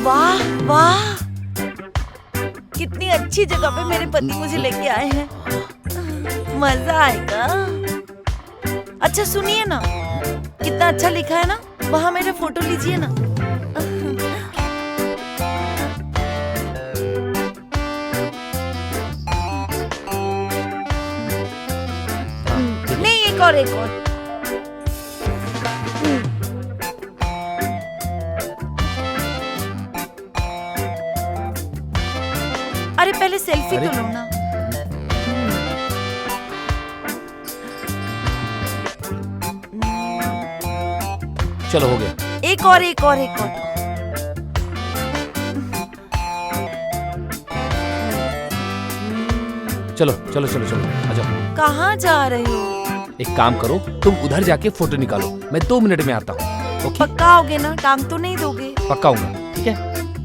वाह वाह, कितनी अच्छी जगह पे मेरे पति मुझे लेके आए हैं, मजा आएगा। अच्छा सुनिए ना, कितना अच्छा लिखा है ना, वहाँ मेरा फोटो लीजिए ना। नहीं, एक और एक और। अरे पहले सेल्फी तो लो ना। चलो हो गया। एक और एक और एक और। चलो चलो चलो चलो आ जाओ। कहाँ जा रहे हो? एक काम करो, तुम उधर जाके फोटो निकालो, मैं 2 मिनट में आता हूँ। ओके? पक्का आओगे ना? टांग तो नहीं दोगे? पक्का आऊंगा, ठीक है?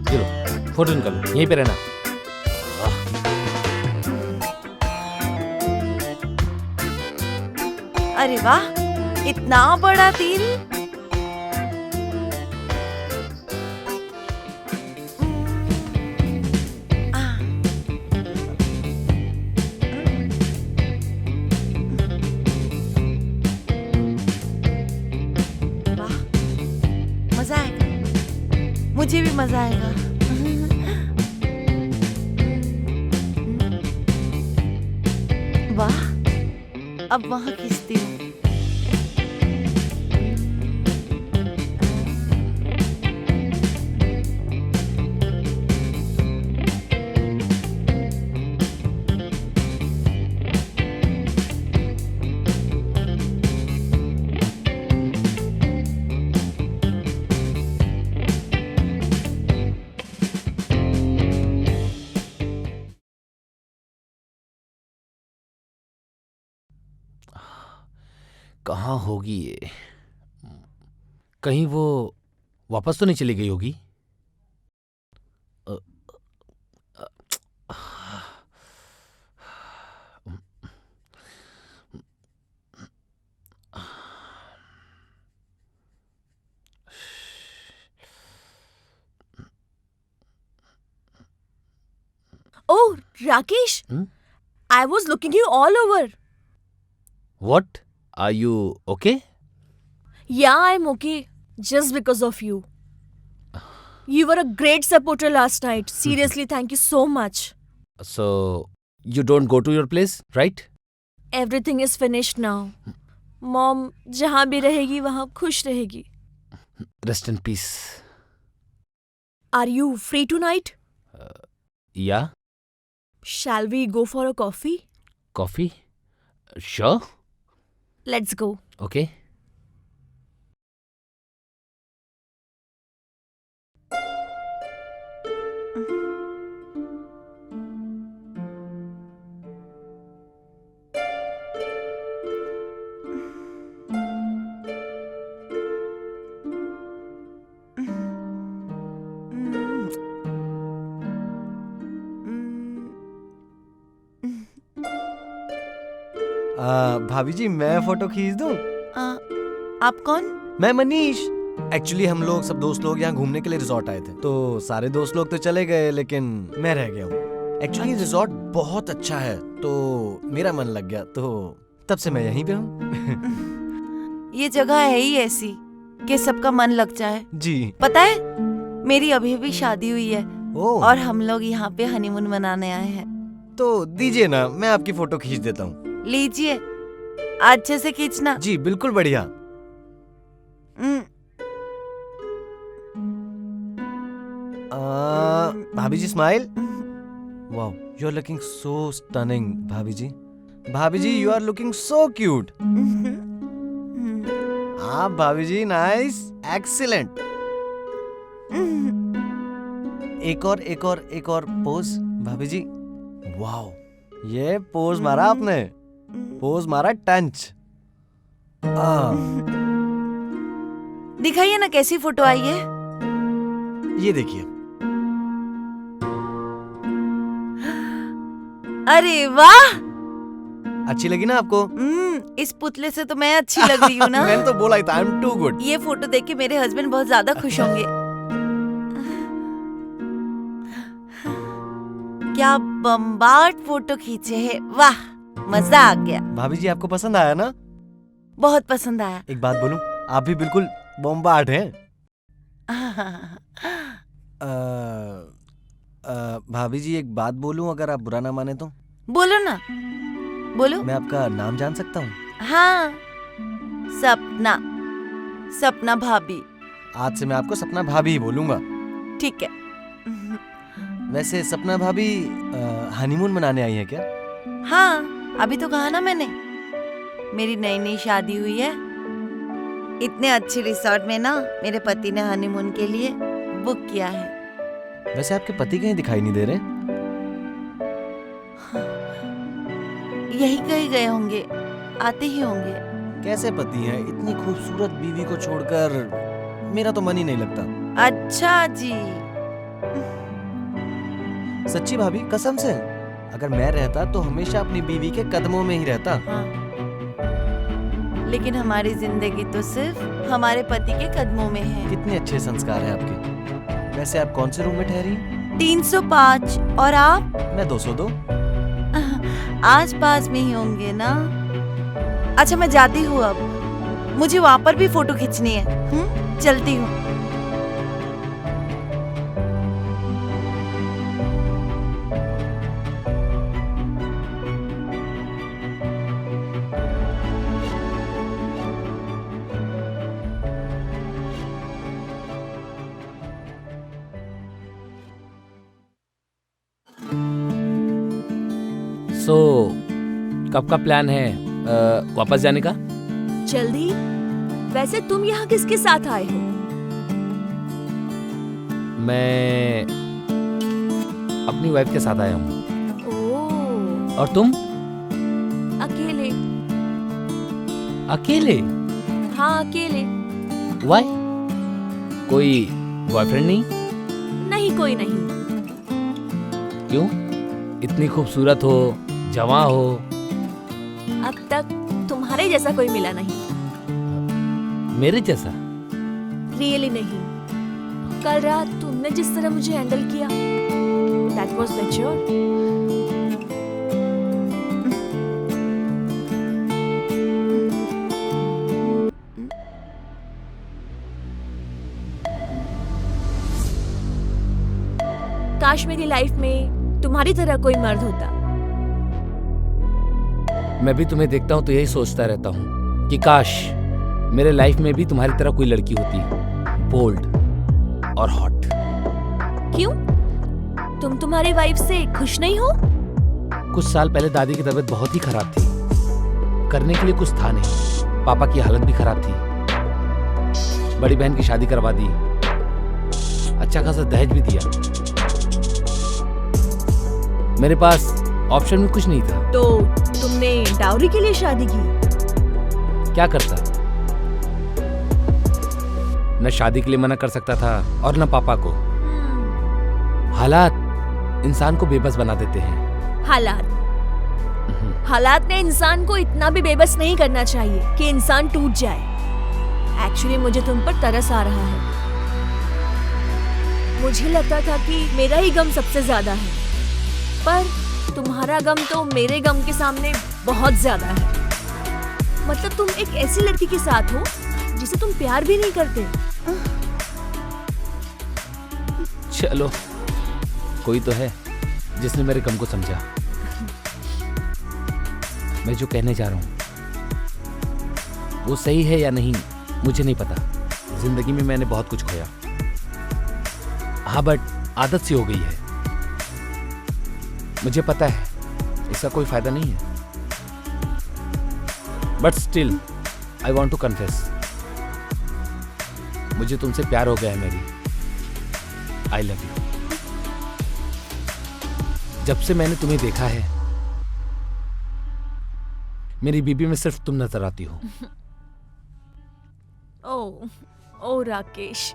चलो फोटो निकालो, यहीं पे रहना। अरे वाह, इतना बड़ा दिल। वाह, मजा आएगा, मुझे भी मजा आएगा। वाह, अब वहाँ खींचती हूँ। कहाँ होगी ये? कहीं वो वापस तो नहीं चली गई होगी? Oh, Rakesh, I was looking you all over. What? Are you okay? Yeah, I'm okay. Just because of you. You were a great supporter last night. Seriously, thank you so much. So, you don't go to your place, right? Everything is finished now. Mom, जहाँ भी रहेगी वहाँ खुश रहेगी. Rest in peace. Are you free tonight? Yeah? Shall we go for a coffee? Coffee? Sure. Let's go. Okay. भाभी जी, मैं photo खींच दूं? आप कौन? मैं मनीष। एक्चुअली हम लोग सब दोस्त लोग यहाँ घूमने के लिए रिजॉर्ट आए थे, तो सारे दोस्त लोग तो चले गए लेकिन मैं रह गया हूँ। एक्चुअली रिजॉर्ट बहुत अच्छा है, तो मेरा मन लग गया, तो तब से मैं यहीं पे हूँ। ये जगह है ही ऐसी कि सबका मन लग जाए। जी। पता है, मेरी अभी अभी शादी हुई है और हम लोग यहाँ पे हनीमून मनाने आए हैं। तो दीजिए ना, मैं आपकी फोटो खींच देता हूँ। लीजिए, अच्छे से खींचना। जी बिल्कुल बढ़िया। भाभी जी smile. Wow, you are looking so stunning भाभी जी। भाभी जी, you are looking so cute. हाँ भाभी जी, नाइस, एक्सीलेंट। एक और पोज भाभी जी। वाओ, ये पोज मारा आपने, पोज मारा टंच। दिखाइए ना कैसी फोटो आई है। ये देखिए। अरे वाह, अच्छी लगी ना आपको? इस पुतले से तो मैं अच्छी लग रही हूँ ना। मैंने तो बोला ही था, आई एम टू गुड। ये फोटो देख के मेरे हस्बैंड बहुत ज्यादा खुश होंगे। क्या बम्बार्ड फोटो खींचे हैं, वाह मजा आ गया। भाभी जी आपको पसंद आया ना? बहुत पसंद आया। एक बात बोलूं, आप भी बिल्कुल बॉम्बार्ड हैं। भाभी जी एक बात बोलूं, अगर आप बुरा ना माने तो? बोलो ना, बोलो। मैं आपका नाम जान सकता हूँ? हाँ, सपना, सपना भाभी। आज से मैं आपको सपना भाभी ही बोलूंगा। ठीक है। वैसे सपना भाभी हनीमून मनाने आई है क्या? हाँ, अभी तो कहा ना मैंने, मेरी नई नई शादी हुई है। इतने अच्छे रिसोर्ट में ना मेरे पति ने हनीमून के लिए बुक किया है। वैसे आपके पति कहीं दिखाई नहीं दे रहे? यही कहीं गए होंगे, आते ही होंगे। कैसे पति हैं? इतनी खूबसूरत बीवी को छोड़कर मेरा तो मन ही नहीं लगता। अच्छा जी। सच्ची भाभी, कसम से। अगर मैं रहता तो हमेशा अपनी बीवी के कदमों में ही रहता। हाँ। लेकिन हमारी जिंदगी तो सिर्फ हमारे पति के कदमों में है। कितने अच्छे संस्कार हैं आपके। वैसे आप कौन से रूम में ठहरी? 305। और आप? मैं 202। आस पास में ही होंगे ना। अच्छा मैं जाती हूँ अब, मुझे वहां पर भी फोटो खींचनी है। चलती हूँ। सो कब का प्लान है वापस जाने का? जल्दी। वैसे तुम यहाँ किसके साथ आए हो? मैं अपनी वाइफ के साथ आया हूँ। ओह, और तुम? अकेले। अकेले? हाँ अकेले। वाई? कोई बॉयफ्रेंड नहीं? नहीं, कोई नहीं। क्यों? इतनी खूबसूरत हो, जवां हो। अब तक तुम्हारे जैसा कोई मिला नहीं। मेरे जैसा? रियली नहीं। कल रात तुमने जिस तरह मुझे हैंडल किया, दैट वाज मैच्योर। काश मेरी लाइफ में तुम्हारी तरह कोई मर्द होता। मैं भी तुम्हें देखता हूँ तो यही सोचता रहता हूँ कि काश मेरे लाइफ में भी तुम्हारी तरह कोई लड़की होती, बोल्ड और हॉट। क्यों? तुम तुम्हारी वाइफ से खुश नहीं हो? कुछ साल पहले दादी की तबीयत बहुत ही खराब थी, करने के लिए कुछ था नहीं। पापा की हालत भी खराब थी। बड़ी बहन की शादी करवा दी, अच्छा खासा दहेज भी दिया। मेरे पास ऑप्शन में कुछ नहीं था। तो तुमने डाउरी के लिए शादी की? क्या करता? न शादी के लिए मना कर सकता था और न पापा को। हालात इंसान को बेबस बना देते हैं। हालात ने इंसान को इतना भी बेबस नहीं करना चाहिए कि इंसान टूट जाए। एक्चुअली मुझे तुम पर तरस आ रहा है। मुझे लगता था कि मेरा ही गम सबसे ज्यादा है, पर तुम्हारा गम तो मेरे गम के सामने बहुत ज्यादा है। मतलब तुम एक ऐसी लड़की के साथ हो जिसे तुम प्यार भी नहीं करते। चलो, कोई तो है जिसने मेरे गम को समझा। मैं जो कहने जा रहा हूं वो सही है या नहीं मुझे नहीं पता। जिंदगी में मैंने बहुत कुछ खोया, हाँ, बट आदत सी हो गई है। मुझे पता है इसका कोई फायदा नहीं है, but still I want to confess, मुझे तुमसे प्यार हो गया है मेरी। I love you. जब से मैंने तुम्हें देखा है मेरी बीबी में सिर्फ तुम नजर आती हो। ओ राकेश,